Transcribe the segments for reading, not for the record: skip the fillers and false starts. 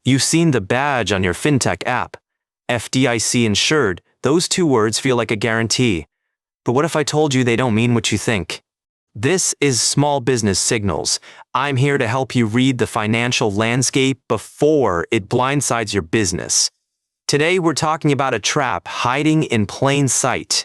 You've seen the badge on your Fintech app. FDIC Insured, those two words feel like a guarantee. But what if I told you they don't mean what you think? This is Small Business Signals. I'm here to help you read the financial landscape before it blindsides your business. Today we're talking about a trap hiding in plain sight.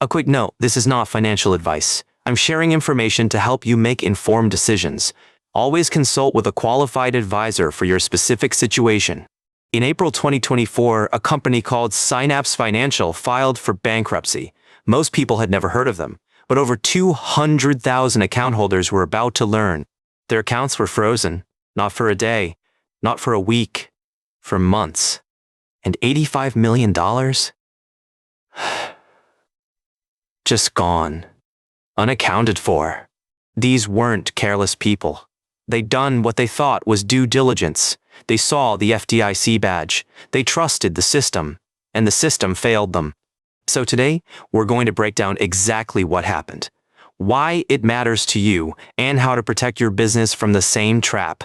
A quick note, this is not financial advice. I'm sharing information to help you make informed decisions. Always consult with a qualified advisor for your specific situation. In April 2024, a company called Synapse Financial filed for bankruptcy. Most people had never heard of them, but over 200,000 account holders were about to learn. Their accounts were frozen, not for a day, not for a week, for months. And $85 million? Just gone. Unaccounted for. These weren't careless people. They'd done what they thought was due diligence. They saw the FDIC badge. They trusted the system, and the system failed them. So today, we're going to break down exactly what happened, why it matters to you, and how to protect your business from the same trap.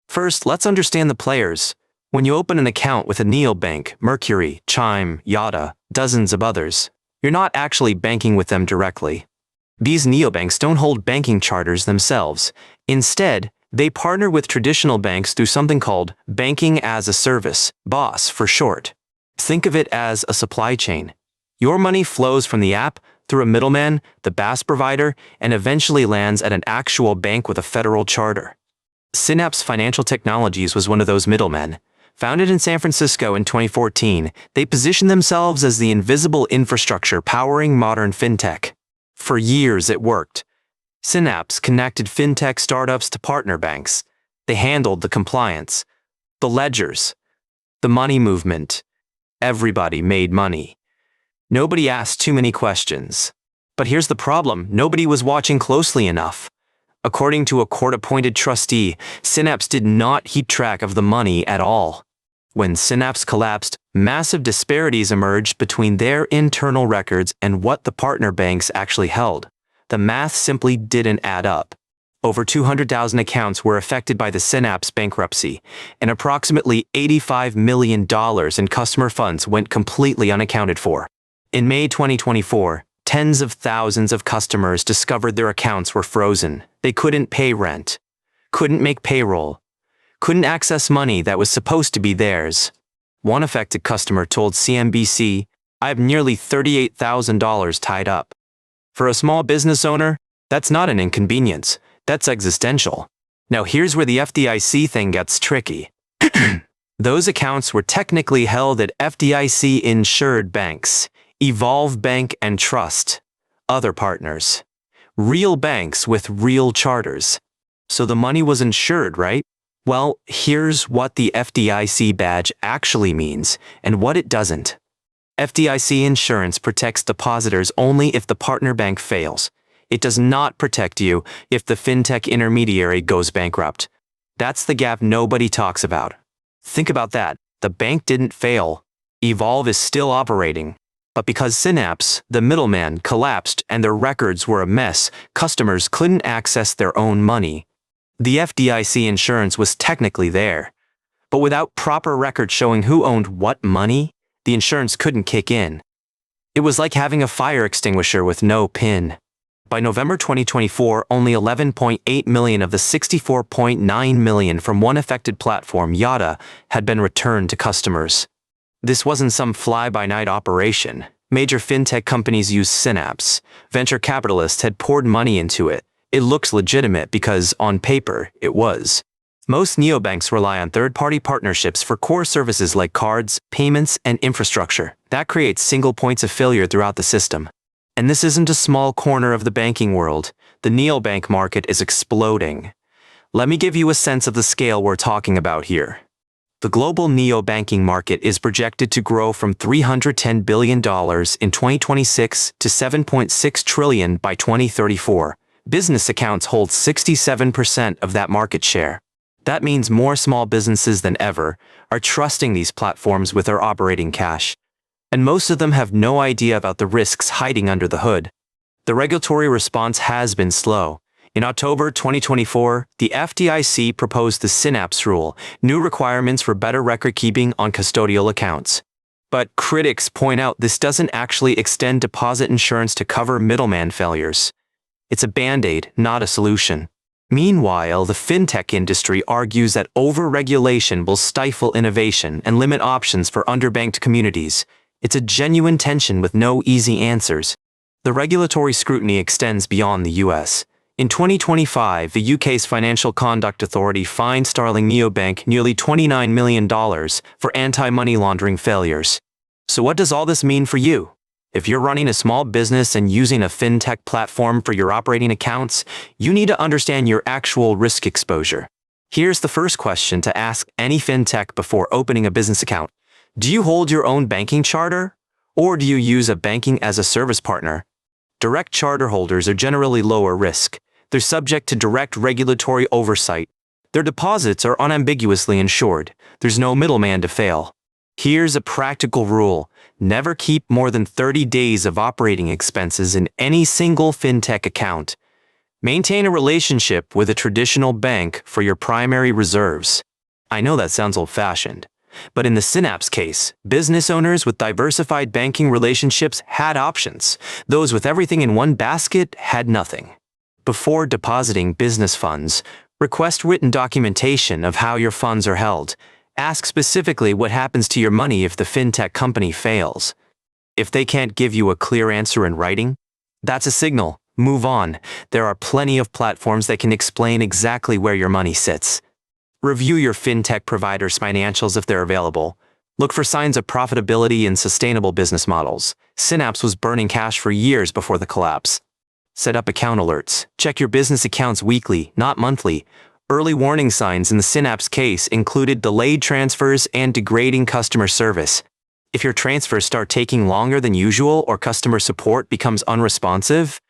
First, let's understand the players. When you open an account with a neobank, Mercury, Chime, Yotta, dozens of others, you're not actually banking with them directly. These neobanks don't hold banking charters themselves. Instead, they partner with traditional banks through something called Banking as a Service, BaaS for short. Think of it as a supply chain. Your money flows from the app through a middleman, the BaaS provider, and eventually lands at an actual bank with a federal charter. Synapse Financial Technologies was one of those middlemen. Founded in San Francisco in 2014, they positioned themselves as the invisible infrastructure powering modern fintech. For years it worked. Synapse connected fintech startups to partner banks. They handled the compliance, the ledgers, the money movement. Everybody made money. Nobody asked too many questions. But here's the problem, nobody was watching closely enough. According to a court-appointed trustee, Synapse did not keep track of the money at all. When Synapse collapsed, massive disparities emerged between their internal records and what the partner banks actually held. The math simply didn't add up. Over 200,000 accounts were affected by the Synapse bankruptcy, and approximately $85 million in customer funds went completely unaccounted for. In May 2024, tens of thousands of customers discovered their accounts were frozen. They couldn't pay rent, couldn't make payroll, couldn't access money that was supposed to be theirs. One affected customer told CNBC, "I have nearly $38,000 tied up." For a small business owner, that's not an inconvenience, that's existential. Now here's where the FDIC thing gets tricky. Those accounts were technically held at FDIC Insured banks, Evolve Bank and Trust, other partners. Real banks with real charters. So the money was insured, right? Well, here's what the FDIC badge actually means and what it doesn't. FDIC insurance protects depositors only if the partner bank fails. It does not protect you if the fintech intermediary goes bankrupt. That's the gap nobody talks about. Think about that. The bank didn't fail. Evolve is still operating. But because Synapse, the middleman, collapsed and their records were a mess, customers couldn't access their own money. The FDIC insurance was technically there. But without proper records showing who owned what money, the insurance couldn't kick in. It was like having a fire extinguisher with no pin. By November 2024, only 11.8 million of the 64.9 million from one affected platform, Yotta, had been returned to customers. This wasn't some fly-by-night operation. Major fintech companies used Synapse. Venture capitalists had poured money into it. It looks legitimate because, on paper, it was. Most neobanks rely on third-party partnerships for core services like cards, payments, and infrastructure. That creates single points of failure throughout the system. And this isn't a small corner of the banking world. The neobank market is exploding. Let me give you a sense of the scale we're talking about here. The global neobanking market is projected to grow from $310 billion in 2026 to $7.6 trillion by 2034. Business accounts hold 67% of that market share. That means more small businesses than ever are trusting these platforms with their operating cash. And most of them have no idea about the risks hiding under the hood. The regulatory response has been slow. In October 2024, the FDIC proposed the Synapse rule, new requirements for better record keeping on custodial accounts. But critics point out this doesn't actually extend deposit insurance to cover middleman failures. It's a band-aid, not a solution. Meanwhile, the fintech industry argues that over-regulation will stifle innovation and limit options for underbanked communities. It's a genuine tension with no easy answers. The regulatory scrutiny extends beyond the US. In 2025, the UK's Financial Conduct Authority fined Starling Neobank nearly $29 million for anti-money laundering failures. So what does all this mean for you? If you're running a small business and using a fintech platform for your operating accounts, you need to understand your actual risk exposure. Here's the first question to ask any fintech before opening a business account. Do you hold your own banking charter? Or do you use a banking-as-a-service partner? Direct charter holders are generally lower risk. They're subject to direct regulatory oversight. Their deposits are unambiguously insured. There's no middleman to fail. Here's a practical rule. Never keep more than 30 days of operating expenses in any single fintech account. Maintain a relationship with a traditional bank for your primary reserves. I know that sounds old-fashioned, but in the Synapse case, business owners with diversified banking relationships had options. Those with everything in one basket had nothing. Before depositing business funds, request written documentation of how your funds are held. Ask specifically what happens to your money if the fintech company fails. If they can't give you a clear answer in writing, that's a signal. Move on. There are plenty of platforms that can explain exactly where your money sits. Review your fintech provider's financials if they're available. Look for signs of profitability and sustainable business models. Synapse was burning cash for years before the collapse. Set up account alerts. Check your business accounts weekly, not monthly. Early warning signs in the Synapse case included delayed transfers and degrading customer service. If your transfers start taking longer than usual or customer support becomes unresponsive,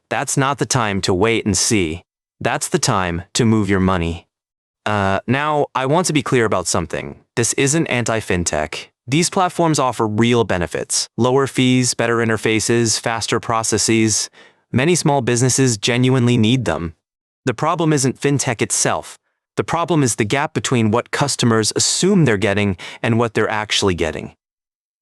that's not the time to wait and see. That's the time to move your money. Now, I want to be clear about something. This isn't anti-fintech. These platforms offer real benefits. Lower fees, better interfaces, faster processes. Many small businesses genuinely need them. The problem isn't fintech itself. The problem is the gap between what customers assume they're getting and what they're actually getting.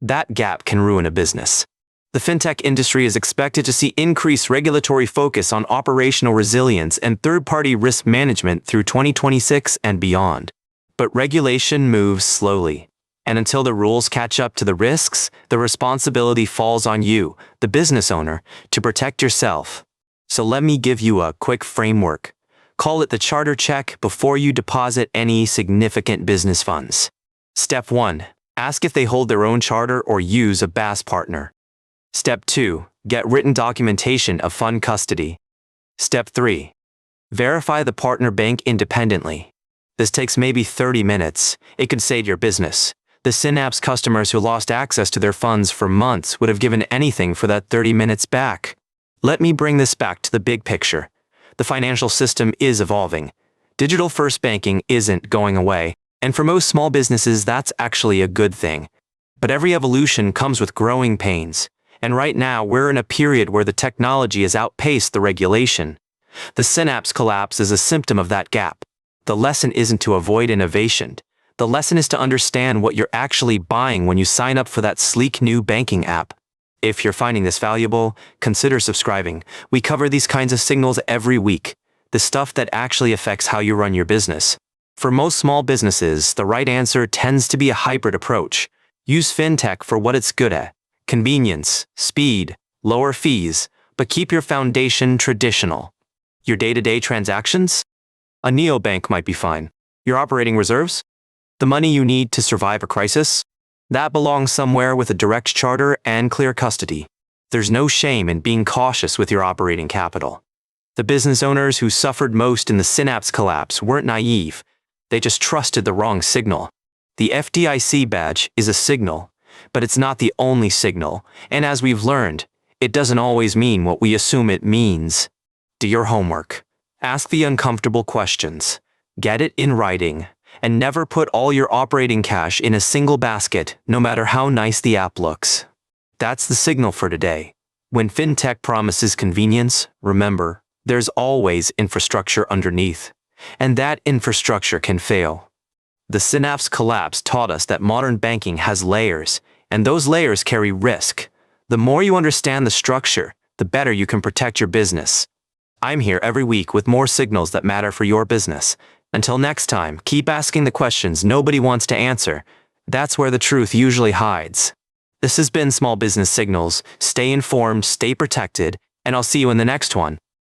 That gap can ruin a business. The fintech industry is expected to see increased regulatory focus on operational resilience and third-party risk management through 2026 and beyond. But regulation moves slowly. And until the rules catch up to the risks, the responsibility falls on you, the business owner, to protect yourself. So let me give you a quick framework. Call it the charter check before you deposit any significant business funds. Step 1. Ask if they hold their own charter or use a BaaS partner. Step 2. Get written documentation of fund custody. Step 3. Verify the partner bank independently. This takes maybe 30 minutes. It could save your business. The Synapse customers who lost access to their funds for months would have given anything for that 30 minutes back. Let me bring this back to the big picture. The financial system is evolving. Digital-first banking isn't going away, and for most small businesses, that's actually a good thing. But every evolution comes with growing pains, and right now we're in a period where the technology has outpaced the regulation. The Synapse collapse is a symptom of that gap. The lesson isn't to avoid innovation. The lesson is to understand what you're actually buying when you sign up for that sleek new banking app. If you're finding this valuable, consider subscribing. We cover these kinds of signals every week, the stuff that actually affects how you run your business. For most small businesses, the right answer tends to be a hybrid approach. Use fintech for what it's good at: convenience, speed, lower fees, but keep your foundation traditional. Your day-to-day transactions? A neobank might be fine. Your operating reserves? The money you need to survive a crisis? That belongs somewhere with a direct charter and clear custody. There's no shame in being cautious with your operating capital. The business owners who suffered most in the Synapse collapse weren't naive. They just trusted the wrong signal. The FDIC badge is a signal, but it's not the only signal, and as we've learned, it doesn't always mean what we assume it means. Do your homework. Ask the uncomfortable questions. Get it in writing. And never put all your operating cash in a single basket, no matter how nice the app looks. That's the signal for today. When fintech promises convenience, remember, there's always infrastructure underneath, and that infrastructure can fail. The Synapse collapse taught us that modern banking has layers, and those layers carry risk. The more you understand the structure, the better you can protect your business. I'm here every week with more signals that matter for your business. Until next time, keep asking the questions nobody wants to answer. That's where the truth usually hides. This has been Small Business Signals. Stay informed, stay protected, and I'll see you in the next one.